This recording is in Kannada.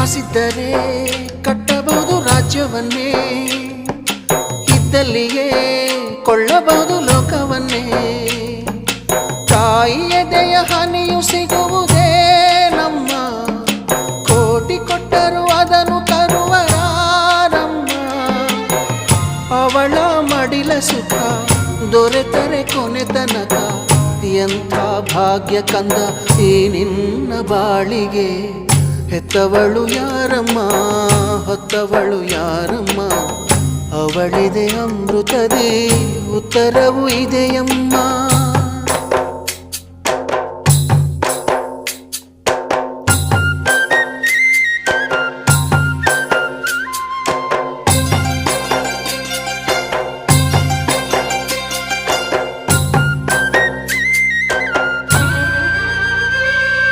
ಕಾಸಿದ್ದರೆ ಕಟ್ಟಬಹುದು ರಾಜ್ಯವನ್ನೇ, ಇದ್ದಲ್ಲಿಯೇ ಕೊಳ್ಳಬಹುದು ಲೋಕವನ್ನೇ. ತಾಯಿಯ ದಯ ಹನಿಯು ಸಿಗುವುದೇ ನಮ್ಮ, ಕೋಟಿ ಕೊಟ್ಟರು ಅದನ್ನು ತರುವರಾರಮ್ಮ. ಅವಳ ಮಡಿಲ ಸುಖ ದೊರೆತರೆ ಕೊನೆ ತನಕ, ಎಂಥ ಭಾಗ್ಯ ಕಂದ ಈ ನಿನ್ನ ಬಾಳಿಗೆ. ಹೆತ್ತವಳು ಯಾರಮ್ಮ, ಹೊತ್ತವಳು ಯಾರಮ್ಮ, ಅವಳಿದೆ ಅಮೃತದೇ ಉತ್ತರವೂ ಇದೆಯಮ್ಮ.